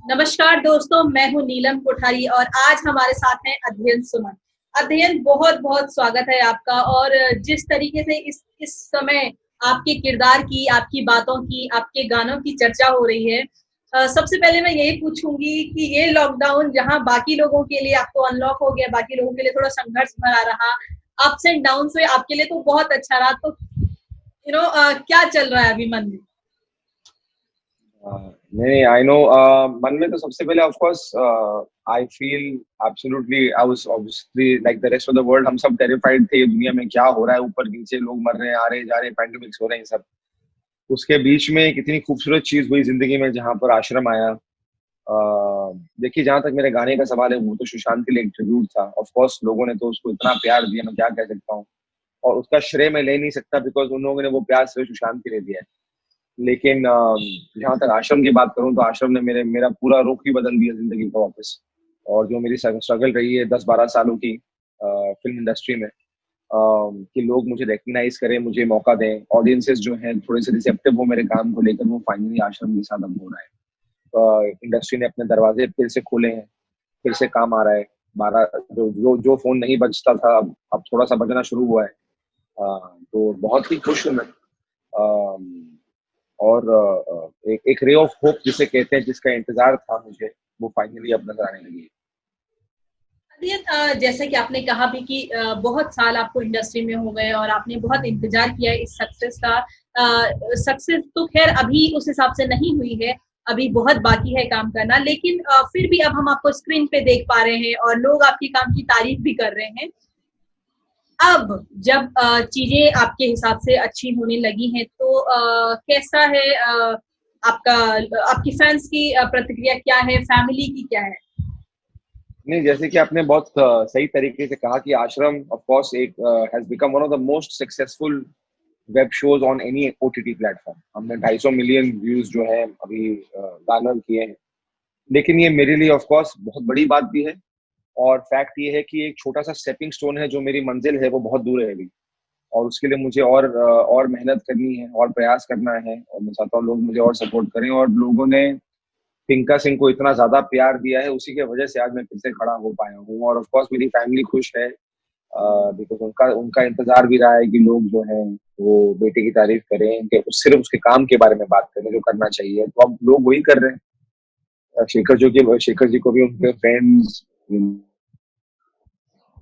नमस्कार दोस्तों, मैं हूं नीलम कोठारी और आज हमारे साथ हैं अध्ययन सुमन। अध्ययन, बहुत बहुत स्वागत है आपका। और जिस तरीके से इस समय आपके किरदार की, आपकी बातों की, आपके गानों की चर्चा हो रही है, सबसे पहले मैं यही पूछूंगी कि ये लॉकडाउन जहां बाकी लोगों के लिए आपको अनलॉक हो गया, बाकी लोगों के लिए थोड़ा संघर्ष भरा रहा, अप्स एंड डाउन हुए, आपके लिए तो बहुत अच्छा रहा। तो क्या चल रहा है अभी मन में? नहीं, आई नो। मन में तो सबसे पहले of course I feel absolutely, I was obviously like the rest of the world. हम सब टेरिफाइड थे, दुनिया में क्या हो रहा है, ऊपर नीचे लोग मर रहे हैं, आ रहे जा रहे, पैंडेमिक्स हो रहे हैं सब। उसके बीच में एक इतनी खूबसूरत चीज हुई जिंदगी में जहां पर आश्रम आया। देखिए, जहां तक मेरे गाने का सवाल है, वो तो सुशांत के लिए एक ट्रिब्यूट था। ऑफ कोर्स लोगों ने तो उसको इतना प्यार दिया, मैं क्या कह सकता हूँ। और उसका श्रेय मैं ले नहीं सकता बिकॉज उन लोगों ने वो प्यार सिर्फ सुशांत के लिए दिया है। लेकिन जहाँ तक आश्रम की बात करूँ तो आश्रम ने मेरा पूरा रुख ही बदल दिया जिंदगी का वापस। और जो मेरी स्ट्रगल रही है 10-12 सालों की फिल्म इंडस्ट्री में, कि लोग मुझे रिकग्नाइज करें, मुझे मौका दें, ऑडियंसेस जो हैं थोड़े से रिसेप्टिव हो मेरे काम को लेकर, वो फाइनली आश्रम के साथ अब हो रहा है। इंडस्ट्री ने अपने दरवाजे फिर से खोले हैं, फिर से काम आ रहा है। 12 जो जो जो फोन नहीं बजता था, अब थोड़ा सा बजना शुरू हुआ है। तो बहुत ही खुश हूँ मैं। और एक रे ऑफ होप जिसे कहते हैं, जिसका इंतजार था मुझे, वो फाइनली अब नजर आने लगी है। जैसे कि आपने कहा भी कि बहुत साल आपको इंडस्ट्री में हो गए और आपने बहुत इंतजार किया है इस सक्सेस का। सक्सेस तो खैर अभी उस हिसाब से नहीं हुई है, अभी बहुत बाकी है काम करना, लेकिन फिर भी अब हम आपको स्क्रीन पे देख पा रहे हैं और लोग आपके काम की तारीफ भी कर रहे हैं। अब जब चीजें आपके हिसाब से अच्छी होने लगी हैं, तो कैसा है आपका, आपकी फैंस की प्रतिक्रिया क्या है, फैमिली की क्या है? नहीं, जैसे कि आपने बहुत सही तरीके से कहा कि आश्रम ऑफ कोर्स एक has become one of the most successful web shows on any OTT platform. हमने 250 मिलियन व्यूज जो है अभी गार्नर किए हैं। लेकिन ये मेरे लिए ऑफ कोर्स बहुत बड़ी बात भी है। और फैक्ट ये है कि एक छोटा सा स्टेपिंग स्टोन है, जो मेरी मंजिल है वो बहुत दूर है अभी। और उसके लिए मुझे और मेहनत करनी है और प्रयास करना है। और मैं चाहता हूँ लोग मुझे और सपोर्ट करें। और लोगों ने टिंका सिंह को इतना ज्यादा प्यार दिया है, उसी की वजह से आज मैं फिर से खड़ा हो पाया हूँ। और ऑफ कोर्स मेरी फैमिली खुश है, बिकॉज उनका उनका इंतजार भी रहा है कि लोग जो है वो बेटे की तारीफ करें, कि सिर्फ उसके काम के बारे में बात करें जो करना चाहिए। तो अब लोग वही कर रहे हैं। शेखर जी को भी उनके फ्रेंड्स,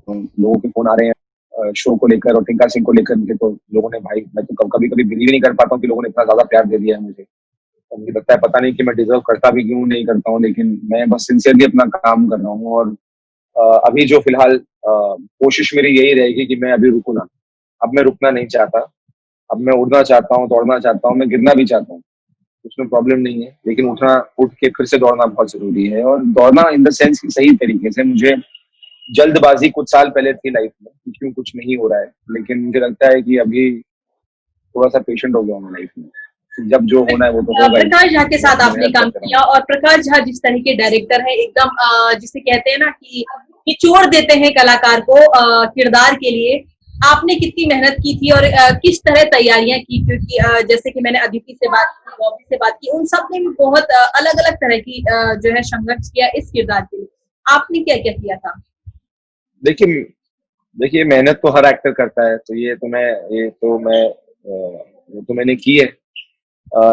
लोगों के फोन आ रहे हैं शो को लेकर, और टिंका सिंह को लेकर मुझे तो लोगों ने, भाई मैं तो कभी कभी बिलीव नहीं कर पाता हूँ कि लोगों ने इतना ज्यादा प्यार दे दिया है मुझे। और मुझे लगता है पता नहीं कि मैं डिजर्व करता भी क्यों नहीं करता हूँ, लेकिन मैं बस सिंसियरली अपना काम कर रहा हूँ। और अभी जो फिलहाल कोशिश मेरी यही रहेगी कि मैं अभी रुकू ना। अब मैं रुकना नहीं चाहता। अब मैं उड़ना चाहता हूँ, दौड़ना चाहता हूँ, मैं गिरना भी चाहता हूँ। उसमें प्रॉब्लम नहीं है, लेकिन उठ के फिर से दौड़ना बहुत जरूरी है। और दौड़ना इन द सेंस की सही तरीके से। मुझे जल्दबाजी कुछ साल पहले थी लाइफ में, क्यों कुछ नहीं हो रहा है, लेकिन मुझे लगता है कि अभी थोड़ा सा पेशेंट हो गया हूँ लाइफ में। जब जो होना है वो तो होगा ही। प्रकाश झा के साथ बाकी आपने मेहनत काम करते किया, रहूंगा। और प्रकाश झा जिस तरह के डायरेक्टर है, एकदम जिसे कहते हैं ना कि निचोड़ देते हैं कलाकार को किरदार के लिए। आपने कितनी मेहनत की थी और किस तरह तैयारियां की? क्योंकि जैसे कि मैंने अदिति से बात की, बॉबी से बात की, उन सब ने भी बहुत अलग अलग तरह की जो है संघर्ष किया इस किरदार के लिए। आपने क्या क्या किया था? देखिए देखिए, मेहनत तो हर एक्टर करता है, तो ये तो मैंने की है।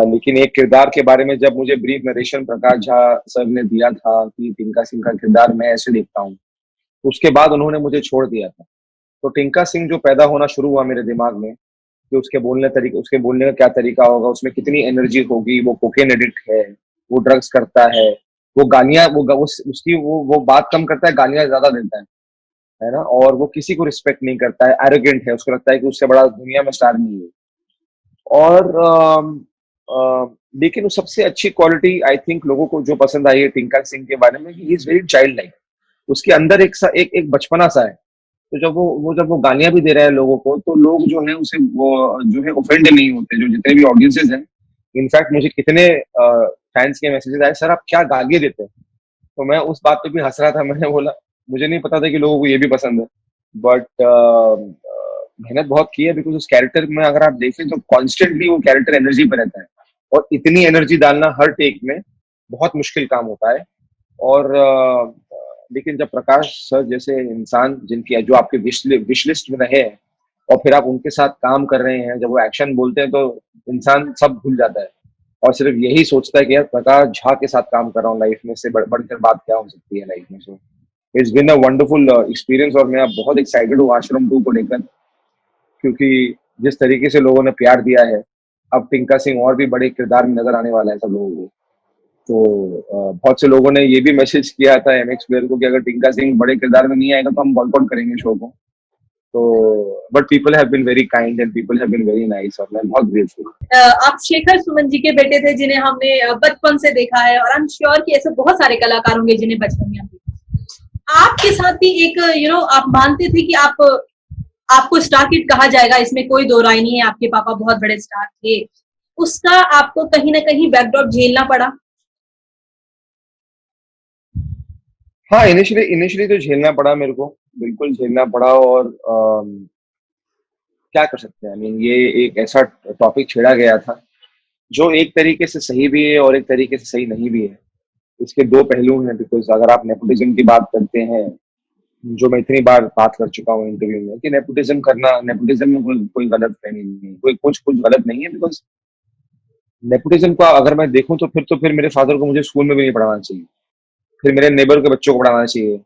लेकिन एक किरदार के बारे में जब मुझे brief narration Prakash Jha sir ने दिया था कि टिंका सिंह का किरदार मैं ऐसे देखता हूँ, तो उसके बाद उन्होंने मुझे छोड़ दिया था। तो टिंका सिंह जो पैदा होना शुरू हुआ मेरे दिमाग में, कि उसके बोलने का क्या तरीका होगा, उसमें कितनी एनर्जी होगी, वो कोकेन एडिक्ट है, वो ड्रग्स करता है, वो गालियां वो उसकी वो बात कम करता है, गालियां ज्यादा देता है ना। और वो किसी को रिस्पेक्ट नहीं करता है, एरोगेंट है, उसको लगता है कि उससे बड़ा दुनिया में स्टार नहीं है। और लेकिन वो सबसे अच्छी क्वालिटी आई थिंक लोगों को जो पसंद आई है टिंका सिंह के बारे में, he is very child like. उसके अंदर एक बचपना सा है। तो जब वो गालियां भी दे रहा है लोगों को, तो लोग जो है उसे वो जो है ऑफेंड नहीं होते, जो जितने भी ऑडियंसेस हैं। इनफैक्ट मुझे कितने फैंस के मैसेजेस आए, सर आप क्या गालियां देते हैं। तो मैं उस बात पे भी हंस रहा था। मैंने बोला मुझे नहीं पता था कि लोगों को ये भी पसंद है। बट मेहनत बहुत की है, बिकॉज उस कैरेक्टर में अगर आप देखें तो कॉन्स्टेंटली वो कैरेक्टर एनर्जी पे रहता है। और इतनी एनर्जी डालना हर टेक में, बहुत मुश्किल काम होता है। और लेकिन जब प्रकाश सर जैसे इंसान जिनकी जो आपके विश लिस्ट में रहे हैं और फिर आप उनके साथ काम कर रहे हैं, जब वो एक्शन बोलते हैं तो इंसान सब भूल जाता है और सिर्फ यही सोचता है कि यार प्रकाश झा के साथ काम कर रहा हूँ लाइफ में, से बढ़कर बात क्या हो सकती है लाइफ में। So it's been a wonderful experience और मैं अब बहुत एक्साइटेड हूँ आश्रम 2 को लेकर, क्योंकि जिस तरीके से लोगों ने प्यार दिया है, अब टिंका सिंह और भी बड़े किरदार में नजर आने वाला है सब लोगों को। तो बहुत से लोगों ने ये भी मैसेज किया था एमएक्स प्लेयर को कि अगर टिंका सिंह बड़े किरदार में नहीं आएगा तो हम बॉयकॉट करेंगे शो को। तो but people have been very kind and people have been very nice और मैं बहुत ग्रेटफुल। आप शेखर सुमन जी के बेटे थे जिन्हें हमने बचपन से देखा है, और आई एम श्योर कि ऐसे बहुत सारे कलाकार होंगे जिन्हें बचपन में हम देखा। आपके साथ भी एक आप मानते थे कि आपको स्टार किड कहा जाएगा, इसमें कोई दो राय नहीं है, आपके पापा बहुत बड़े स्टार थे। उसका आपको कहीं ना कहीं बैकड्रॉप झेलना पड़ा? हाँ, इनिशियली इनिशियली तो झेलना पड़ा मेरे को, बिल्कुल झेलना पड़ा। और क्या कर सकते हैं, आई मीन ये एक ऐसा टॉपिक छेड़ा गया था जो एक तरीके से सही भी है और एक तरीके से सही नहीं भी है। इसके दो पहलू हैं, बिकॉज अगर आप नेपोटिज्म की बात करते हैं, जो मैं इतनी बार बात कर चुका हूँ इंटरव्यू में कि नेपोटिज्म में कोई गलत फहमी नहीं है, कोई कुछ कुछ गलत नहीं है। बिकॉज नेपोटिज्म को अगर मैं देखूं तो फिर मेरे फादर को मुझे स्कूल में भी नहीं पढ़ाना चाहिए, फिर मेरे नेबर के बच्चों को पढ़ाना चाहिए,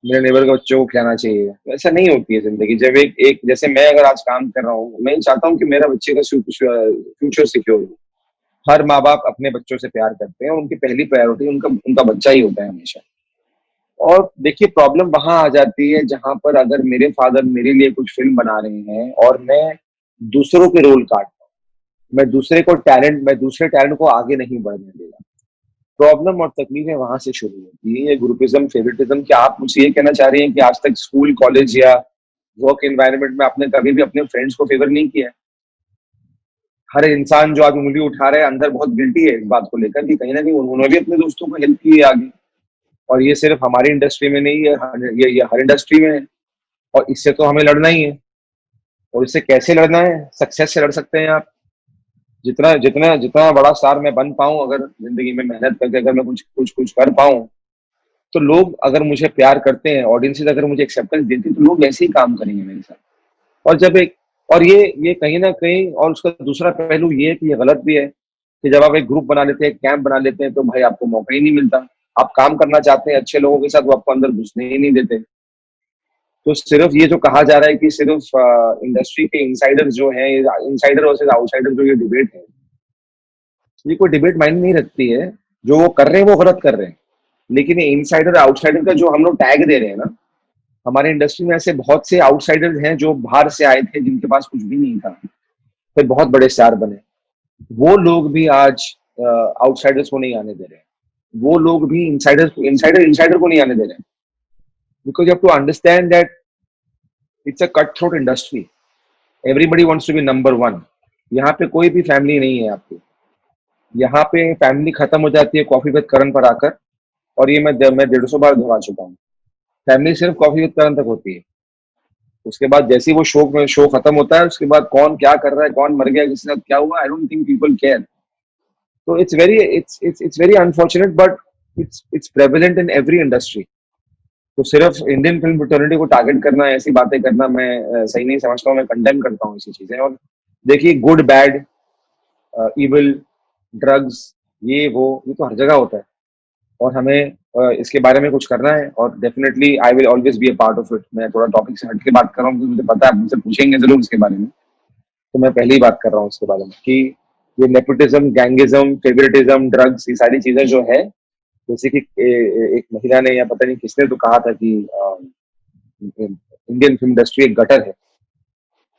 मेरे नेबर के बच्चों को खिलाना चाहिए। तो ऐसा नहीं होती है जिंदगी। जब एक जैसे मैं अगर आज काम कर रहा हूँ, मैं चाहता हूँ कि मेरा बच्चे का फ्यूचर सिक्योर हो। हर माँ बाप अपने बच्चों से प्यार करते हैं, उनकी पहली प्रायोरिटी उनका उनका बच्चा ही होता है हमेशा। और देखिए प्रॉब्लम वहां आ जाती है जहां पर अगर मेरे फादर मेरे लिए कुछ फिल्म बना रहे हैं और मैं दूसरों के रोल काट, मैं दूसरे टैलेंट को आगे नहीं बढ़ने देगा। प्रॉब्लम और तकलीफें वहां से शुरू होती है। ये ग्रुपिज्म, फेवरेटिज्म। क्या आप मुझे ये कहना चाह रही हैं कि आज तक स्कूल, कॉलेज या वर्क एनवायरनमेंट में आपने कभी भी अपने फ्रेंड्स को फेवर नहीं किया? हर इंसान जो आज उंगली उठा रहा है अंदर बहुत गिल्टी है इस बात को लेकर कि कहीं ना कहीं उन्होंने भी अपने दोस्तों को हेल्प की है आगे। और ये सिर्फ हमारी इंडस्ट्री में नहीं है, ये हर इंडस्ट्री में है। और इससे तो हमें लड़ना ही है। और इससे कैसे लड़ना है? सक्सेस से लड़ सकते हैं आप। जितना जितना जितना बड़ा स्टार मैं बन पाऊं, अगर जिंदगी में मेहनत करके अगर मैं कुछ कुछ कुछ कर पाऊं, तो लोग अगर मुझे प्यार करते हैं, ऑडियंसेस अगर मुझे एक्सेप्टेंस देती है, तो लोग ऐसे ही काम करेंगे मेरे साथ। और जब एक और ये कहीं ना कहीं, और उसका दूसरा पहलू ये है कि ये गलत भी है कि जब आप एक ग्रुप बना लेते हैं, कैंप बना लेते हैं, तो भाई आपको मौका ही नहीं मिलता। आप काम करना चाहते हैं अच्छे लोगों के साथ, वो आपको अंदर घुसने ही नहीं देते। तो सिर्फ ये जो कहा जा रहा है कि सिर्फ इंडस्ट्री के इनसाइडर जो है, इनसाइडर वर्सेस आउटसाइडर, जो ये डिबेट है, ये कोई डिबेट मायने नहीं रखती है। जो वो कर रहे हैं वो गलत कर रहे हैं। लेकिन ये इनसाइडर आउटसाइडर का जो हम लोग टैग दे रहे हैं ना, हमारे इंडस्ट्री में ऐसे बहुत से आउटसाइडर्स हैं जो बाहर से आए थे, जिनके पास कुछ भी नहीं था, फिर बहुत बड़े स्टार बने। वो लोग भी आज आउटसाइडर्स को नहीं आने दे रहे हैं। वो लोग भी इनसाइडर इनसाइडर को नहीं आने दे रहे हैं। Because you have to understand that it's a cut throat industry. Everybody wants to be number one. यहाँ पे कोई भी फैमिली नहीं है आपकी। यहाँ पे फैमिली खत्म हो जाती है कॉफी विद करण पर आकर। और ये मैं 150 बार दोहरा चुका हूँ। फैमिली सिर्फ कॉफी विद करण तक होती है। उसके बाद जैसे ही वो शो खत्म होता है, उसके बाद कौन क्या कर रहा है, कौन मर गया, किसके साथ क्या हुआ, I don't think people care. तो it's very unfortunate, but it's prevalent in every industry. तो सिर्फ इंडियन फिल्म फ्रेटर्निटी को टारगेट करना, ऐसी बातें करना मैं सही नहीं समझता हूँ। मैं कंडेम करता हूँ ऐसी चीजें। और देखिए, गुड बैड, इविल, ड्रग्स, ये तो हर जगह होता है। और हमें इसके बारे में कुछ करना है। और definitely I will always be a part of it. मैं थोड़ा टॉपिक से हट के बात कर रहा हूँ क्योंकि मुझे पता है आप मुझसे पूछेंगे जरूर इसके बारे में। तो मैं पहले ही बात कर रहा हूँ इसके बारे में कि ये नेपोटिज्म, गैंगिज्म, फेवरेटिज्म, ड्रग्स, ये सारी चीजें जो है, जैसे कि एक महिला ने या पता नहीं किसने तो कहा था कि इंडियन फिल्म इंडस्ट्री एक गटर है।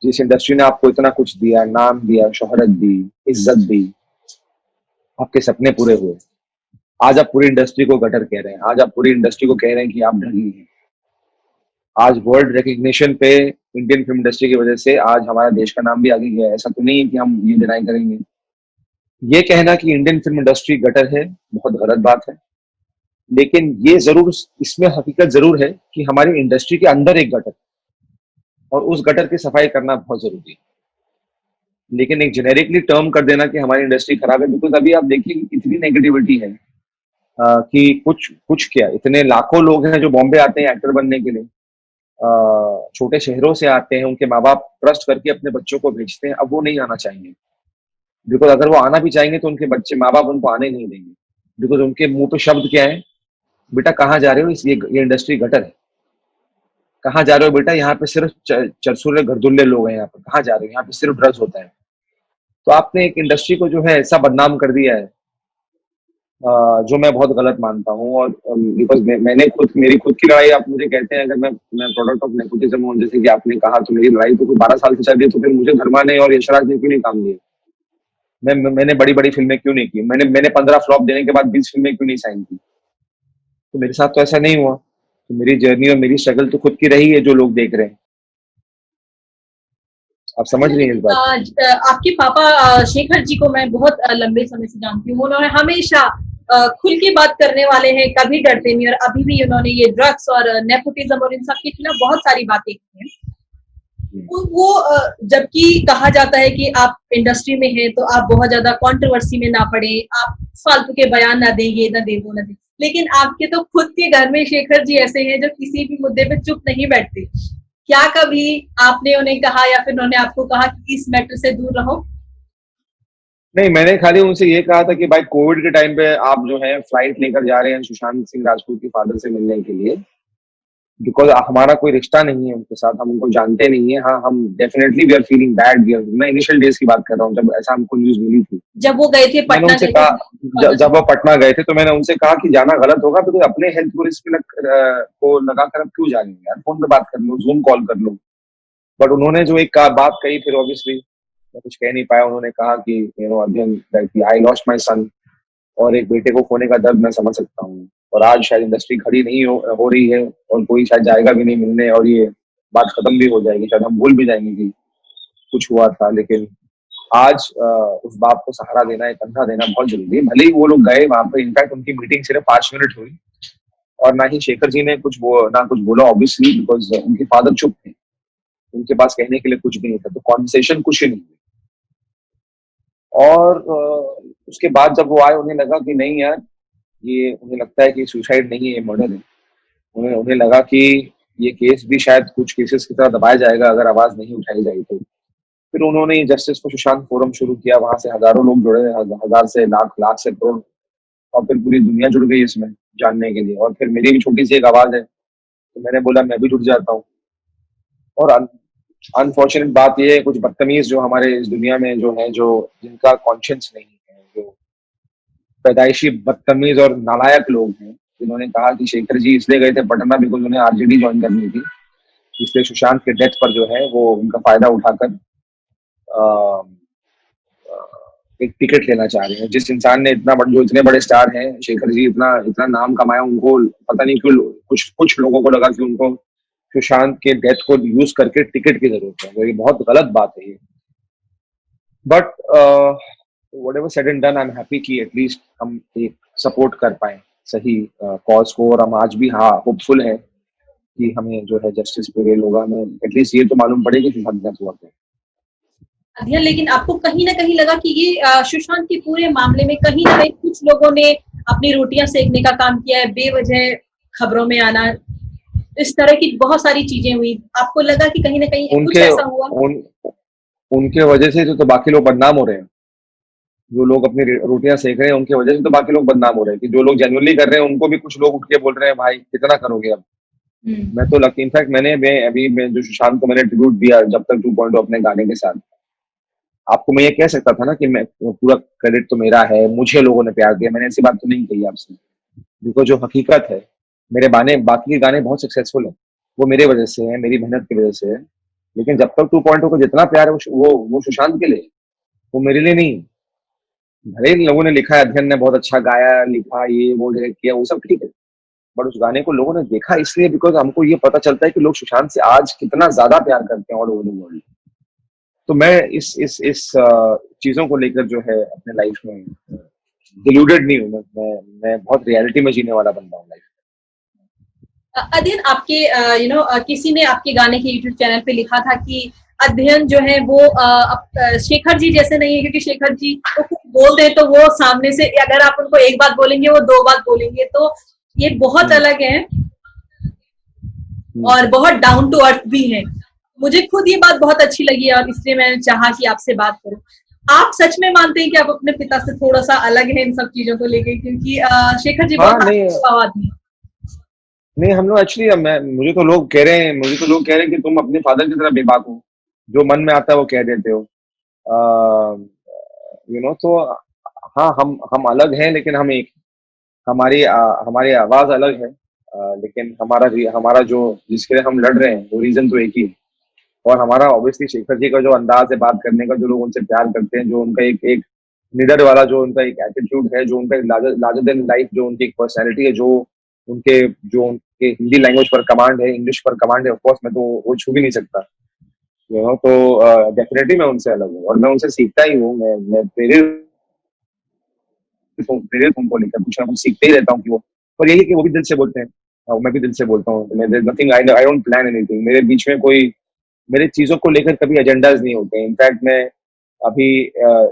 जिस इंडस्ट्री ने आपको इतना कुछ दिया, नाम दिया, शोहरत दी, इज्जत दी, आपके सपने पूरे हुए, आज आप पूरी इंडस्ट्री को गटर कह रहे हैं। आज आप पूरी इंडस्ट्री को कह रहे हैं कि आप ढंगी हैं। आज वर्ल्ड रिकग्निशन पे इंडियन फिल्म इंडस्ट्री की वजह से आज हमारा देश का नाम भी आगे गया है। ऐसा तो नहीं है कि हम ये डिनाई करेंगे। ये कहना कि इंडियन फिल्म इंडस्ट्री गटर है बहुत गलत बात है। लेकिन ये जरूर, इसमें हकीकत जरूर है कि हमारी इंडस्ट्री के अंदर एक गटर, और उस गटर की सफाई करना बहुत जरूरी है। लेकिन एक जेनेरिकली टर्म कर देना कि हमारी इंडस्ट्री खराब है, बिकॉज अभी आप देखिए कि कितनी नेगेटिविटी है। कि कुछ कुछ क्या, इतने लाखों लोग हैं जो बॉम्बे आते हैं एक्टर बनने के लिए, छोटे शहरों से आते हैं, उनके माँ बाप ट्रस्ट करके अपने बच्चों को भेजते हैं, अब वो नहीं आना चाहेंगे। बिकॉज अगर वो आना भी चाहेंगे तो उनके बच्चे माँ बाप उनको आने नहीं देंगे। बिकॉज उनके मुंह पे शब्द क्या है, बेटा कहाँ जा रहे हो, ये इंडस्ट्री गटर है। कहाँ जा रहे हो बेटा, यहाँ पे सिर्फ चरसुरे घरदुल्ले लोग हैं, यहाँ पे कहाँ जा रहे हो, यहाँ पे सिर्फ ड्रग्स होता है। तो आपने एक इंडस्ट्री को जो है ऐसा बदनाम कर दिया है, जो मैं बहुत गलत मानता हूँ। और बिकॉज मैंने खुद, मेरी खुद की लड़ाई, आप मुझे कहते हैं अगर मैं प्रोडक्ट ऑफ नेपोटिज्म हूँ, जैसे कि आपने कहा, तो मेरी लड़ाई तो कोई 12 साल से चल रही है, तो फिर मुझे धर्मा ने और यशराज ने क्यों नहीं काम दिए? मैंने बड़ी बड़ी फिल्में क्यों नहीं की? मैंने 15 फ्लॉप देने के बाद 20 फिल्में क्यों नहीं साइन की? तो मेरे साथ तो ऐसा नहीं हुआ। तो मेरी जर्नी और मेरी स्ट्रगल तो खुद की रही है, जो लोग देख रहे हैं। आप समझ रही हैं इस बात को? आपके पापा शेखर जी को मैं बहुत लंबे समय से जानती हूँ। उन्होंने हमेशा खुल के बात करने वाले हैं, कभी डरते नहीं, और अभी भी उन्होंने ये ड्रग्स और नेपोटिज्म और इन सब के खिलाफ बहुत सारी बातें की हैं। वो जबकि कहा जाता है कि आप इंडस्ट्री में हैं तो आप बहुत ज्यादा कंट्रोवर्सी में ना पड़े, आप फालतू के बयान ना दें, ये ना दें, वो ना दें। लेकिन आपके तो खुद के घर में शेखर जी ऐसे हैं जो किसी भी मुद्दे पे चुप नहीं बैठते। क्या कभी आपने उन्हें कहा या फिर उन्होंने आपको कहा कि इस मैटर से दूर रहो? नहीं, मैंने खाली उनसे ये कहा था कि भाई कोविड के टाइम पे आप जो है फ्लाइट लेकर जा रहे हैं सुशांत सिंह राजपूत के फादर से मिलने के लिए, बिकॉज हमारा कोई रिश्ता नहीं है उनके साथ, हम उनको जानते नहीं है। हाँ, हम definitely we are feeling bad. मैं इनिशियल डेज की बात कर रहा हूँ, जब ऐसा हमको न्यूज मिली थी। जब वो गए थे, मैंने पटना उनसे गए कहा, थे। जब वो पटना गए थे तो मैंने उनसे कहा कि जाना गलत होगा, तो अपने हेल्थ को रिस्क में को लगा कर अब क्यों जाएंगे यार, फोन पे बात कर लो, जूम कॉल कर लो। बट उन्होंने जो एक बात कही, फिर ऑब्वियसली मैं कुछ कह नहीं पाया। उन्होंने कहा कि अध्ययन, आई लॉस्ट माई सन, और एक बेटे को खोने का दर्द मैं समझ सकता हूँ। और आज शायद इंडस्ट्री खड़ी नहीं हो रही है, और कोई शायद जाएगा भी नहीं मिलने, और ये बात खत्म भी हो जाएगी, शायद हम भूल भी जाएंगे कि कुछ हुआ था। लेकिन आज उस बाप को सहारा देना, एक कंधा देना बहुत जरूरी है। भले ही वो लोग गए वहां पे, इनफैक्ट उनकी मीटिंग सिर्फ 5 मिनट हुई, और ना ही शेखर जी ने ना कुछ बोला, ऑब्वियसली, बिकॉज उनके फादर चुप थे, उनके पास कहने के लिए कुछ भी नहीं था, तो कॉन्वर्सेशन कुछ ही नहीं हुई। और उसके बाद जब वो आए, उन्हें लगा कि नहीं यार, ये उन्हें लगता है कि सुसाइड नहीं है, ये मर्डर है। उन्हें उन्हें लगा कि ये केस भी शायद कुछ केसेस की तरह दबाया जाएगा अगर आवाज नहीं उठाई जाए तो। फिर उन्होंने जस्टिस फॉर सुशांत फोरम शुरू किया, वहां से हजारों लोग जुड़े, हजार से लाख, लाख से करोड़, और फिर पूरी दुनिया जुड़ गई इसमें जानने के लिए। और फिर मेरी भी छोटी सी एक आवाज है, तो मैंने बोला मैं भी जुड़ जाता हूँ। और अनफॉर्चुनेट बात यह है, कुछ बदतमीज जो हमारे इस दुनिया में जो है, जो जिनका कॉन्शियंस नहीं है, जो पैदाइशी बदतमीज और नालायक लोग हैं, जिन्होंने कहा कि शेखर जी इसलिए गए थे पटना बिकॉज उन्हें आरजेडी ज्वाइन करनी थी, इसलिए सुशांत के डेथ पर जो है वो उनका फायदा उठाकर एक टिकट लेना चाह रहे हैं। जिस इंसान ने जो इतने बड़े स्टार हैं, शेखर जी, इतना इतना नाम कमाया, उनको पता नहीं क्यों कुछ कुछ लोगों को लगा कि उनको सुशांत के डेथ को यूज करके टिकट की जरूरत है। तो ये बहुत गलत बात है ये। But whatever said and done, I am happy कि एटलीस्ट हम एक सपोर्ट कर पाए सही कॉज को, और हम आज भी हाँ होपफुल है कि हमें जो है जस्टिस प्रिवेल होगा। हमें एटलीस्ट ये तो मालूम पड़ेगा कि सुशांत डेथ हुआ है। अध्ययन, लेकिन आपको कहीं ना कहीं लगा कि ये सुशांत के पूरे मामले में कहीं ना कहीं कुछ लोगों ने अपनी रोटियां सेकने का काम किया है, बेवजह खबरों में आना, इस तरह की बहुत सारी चीजें हुई। आपको लगा कि कहीं ना कहीं कुछ उनके ऐसा हुआ? उनके वजह से तो बाकी लोग बदनाम हो रहे हैं। जो लोग अपनी रोटियां सेक रहे हैं, उनकी वजह से तो बाकी लोग बदनाम हो रहे हैं। कि जो लोग जेन्युइनली कर रहे हैं, उनको भी कुछ लोग उठ के बोल रहे हैं भाई कितना करोगे अब। मैं तो लगती, इनफैक्ट मैं जो सुशांत को मैंने ट्रिब्यूट दिया जब तक 2.0 अपने गाने के साथ, आपको मैं ये कह सकता था ना कि मैं पूरा क्रेडिट तो मेरा है, मुझे लोगों ने प्यार दिया। मैंने ऐसी बात तो नहीं कही आपसे, बिकॉज जो हकीकत है, मेरे बाकी के गाने बहुत सक्सेसफुल है, वो मेरे वजह से है, मेरी मेहनत की वजह से है। लेकिन जब तक 2.0 को जितना प्यार है वो सुशांत के लिए, वो मेरे लिए नहीं। भले ही लोगों ने लिखा है, अध्ययन ने बहुत अच्छा गाया, लिखा, ये वो डायरेक्ट किया, वो सब ठीक है, बट उस गाने को लोगों ने देखा इसलिए बिकॉज हमको ये पता चलता है कि लोग सुशांत से आज कितना ज्यादा प्यार करते हैं ऑल ओवर द वर्ल्ड। तो मैं इस चीजों को लेकर जो है अपने लाइफ में डिल्यूडेड नहीं हूँ। मैं बहुत रियलिटी में जीने वाला बंदा हूँ लाइफ। अध्ययन, आपके किसी ने आपके गाने के यूट्यूब चैनल पे लिखा था कि अध्ययन जो है वो शेखर जी जैसे नहीं है, क्योंकि शेखर जी तो कुछ बोल दे तो वो सामने से अगर आप उनको एक बात बोलेंगे वो दो बात बोलेंगे, तो ये बहुत अलग है और बहुत डाउन टू अर्थ भी है। मुझे खुद ये बात बहुत अच्छी लगी और इसलिए मैंने चाहा कि आपसे बात करूं। आप सच में मानते हैं कि आप अपने पिता से थोड़ा सा अलग हैं इन सब चीजों को लेके, क्योंकि शेखर जी हाँ बहुत नहीं स्वभाव आदमी हैं। नहीं, हम लोग एक्चुअली, मैं मुझे तो लोग कह रहे हैं कि तुम अपने फादर की तरह बेबाक हो, जो मन में आता है वो कह देते हो। तो हाँ, हम अलग हैं लेकिन हम एक, हमारी आवाज अलग है, लेकिन हमारा जो जिसके लिए हम लड़ रहे हैं वो रीजन तो एक ही है। और हमारा ऑब्वियसली शेखर जी का जो अंदाज है बात करने का, जो लोग उनसे प्यार करते हैं, जो उनका एक एक निडर वाला जो उनका एक एटीट्यूड है, जो उनका लार्जर देन लाइफ जो उनकी एक पर्सनैलिटी है, जो उनके हिंदी लैंग्वेज पर कमांड है, इंग्लिश पर कमांड है, ऑफकोर्स मैं तो वो छू भी नहीं सकता। तो डेफिनेटली मैं उनसे अलग हूँ और मैं उनसे सीखता ही हूँ। मैं प्रेरित उनको लेकर कुछ ना कुछ सीखते ही रहता हूँ कि वो, और यही कि वो भी दिल से बोलते हैं और मैं भी दिल से बोलता हूँ। Nothing, I don't plan anything, मेरे बीच में कोई मेरे चीजों को लेकर कभी एजेंडाज नहीं होते। इनफैक्ट मैं अभी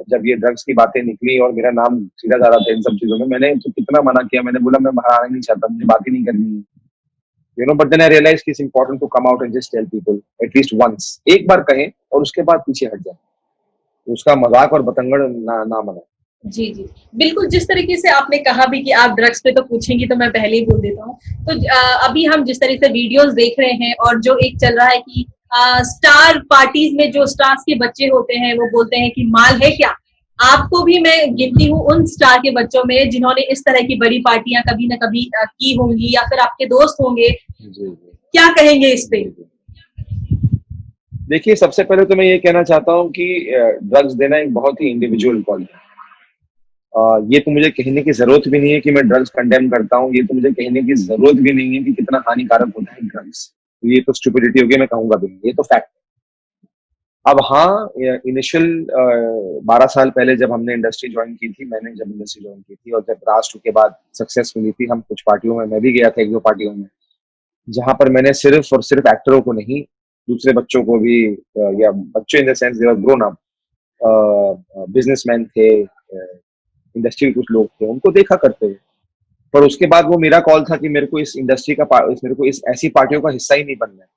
जब ये ड्रग्स की बातें निकली और मेरा नाम सीधा जा रहा था इन सब चीजों में, मैंने तो कितना मना किया, मैंने बोला मैं बाहर आना नहीं चाहता, मुझे बात ही नहीं करनी है, बट देन आई रियलाइज कि it's important to come out and just tell people at least once, एक बार कहें और उसके बाद पीछे हट जाए, उसका मजाक और बतंगड़ ना बनाए। जी जी, बिल्कुल। जिस तरीके से आपने कहा भी कि आप ड्रग्स पे तो पूछेंगी, तो मैं पहले ही बोल देता हूँ। तो अभी हम जिस तरीके से वीडियोस देख रहे हैं और जो एक चल रहा है कि स्टार पार्टीज में जो स्टार्स के बच्चे होते हैं वो बोलते हैं कि माल है क्या। आपको भी मैं गिनती हूँ उन स्टार के बच्चों में जिन्होंने इस तरह की बड़ी पार्टियां कभी ना कभी की होंगी, या फिर आपके दोस्त होंगे। जी जी क्या कहेंगे इस पे? जी जी। देखिए, सबसे पहले तो मैं ये कहना चाहता हूँ कि ड्रग्स देना एक बहुत ही इंडिविजुअल कॉल है। ये तो मुझे कहने की जरूरत भी नहीं है कि मैं ड्रग्स कंडेम करता हूँ, ये तो मुझे कहने की जरूरत भी नहीं है कि कितना हानिकारक होता है ड्रग्स। ये तो स्टुपिडिटी होगी, मैं कहूंगा भी नहीं, ये तो फैक्ट है। अब हाँ, इनिशियल 12 साल पहले जब हमने इंडस्ट्री ज्वाइन की थी, मैंने जब इंडस्ट्री ज्वाइन की थी और जब राज 2 के बाद सक्सेस मिली थी, हम कुछ पार्टियों में, मैं भी गया था एक दो पार्टियों में, जहां पर मैंने सिर्फ और सिर्फ एक्टरों को नहीं, दूसरे बच्चों को भी, या बच्चे in the sense they were grown up, businessman थे, इंडस्ट्री के कुछ लोग थे, उनको देखा करते हैं। पर उसके बाद वो मेरा कॉल था कि मेरे को इस इंडस्ट्री का मेरे को इस ऐसी पार्टियों का हिस्सा ही नहीं बनना है।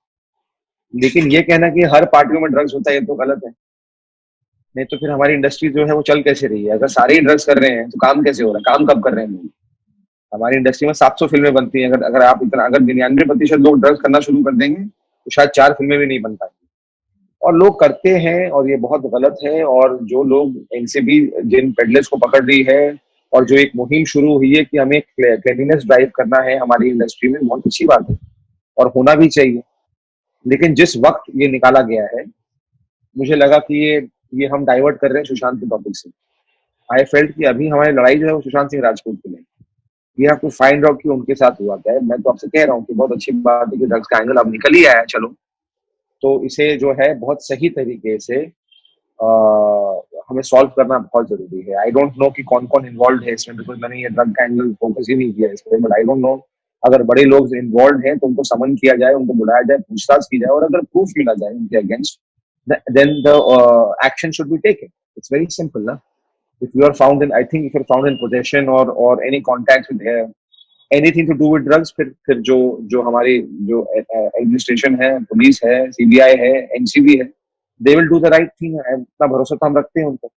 लेकिन ये कहना कि हर पार्टियों में ड्रग्स होता है, ये तो गलत है। नहीं तो फिर हमारी इंडस्ट्री जो है वो चल कैसे रही है? अगर सारे ही ड्रग्स कर रहे हैं तो काम कैसे हो रहा है? काम कब कर रहे हैं लोग? हमारी इंडस्ट्री में 700 फिल्में बनती हैं, अगर 99% लोग ड्रग्स करना शुरू कर देंगे तो शायद 4 फिल्में भी नहीं बन पाएंगी। और लोग करते हैं और ये बहुत गलत है। और जो लोग इनसे भी, जिन पेडलर्स को पकड़ रही है और जो एक मुहिम शुरू हुई है कि हमें क्लीनलीनेस ड्राइव करना है हमारी इंडस्ट्री में, बहुत अच्छी बात है और होना भी चाहिए। लेकिन जिस वक्त ये निकाला गया है, मुझे लगा कि ये हम डाइवर्ट कर रहे हैं सुशांत के टॉपिक से। आई फेल्ट कि अभी हमारी लड़ाई जो है वो सुशांत सिंह राजपूत के लिए, we have to find out कि उनके साथ हुआ क्या है। मैं तो आपसे कह रहा हूँ कि बहुत अच्छी बात है कि ड्रग्स का एंगल अब निकल ही आया है, चलो तो इसे जो है बहुत सही तरीके से हमें सॉल्व करना बहुत जरूरी है। आई डोंट नो कि कौन कौन इन्वॉल्व है इसमें, बिकॉज मैंने ये ड्रग का एंगल फोकस ही नहीं किया इस पर, बट आई डोंट नो। अगर बड़े लोग इन्वॉल्व हैं तो उनको समन किया जाए, उनको बुलाया जाए, पूछताछ की जाए और अगर प्रूफ मिला जाए उनके against, then the action should be taken. It's very simple, na? If you are found in, I think if you're found in possession or any contact with anything to do with drugs, फिर जो हमारी जो administration है, police है, CBI है, NCB है, they will do the right thing. इतना भरोसा तो हम रखते हैं उनको।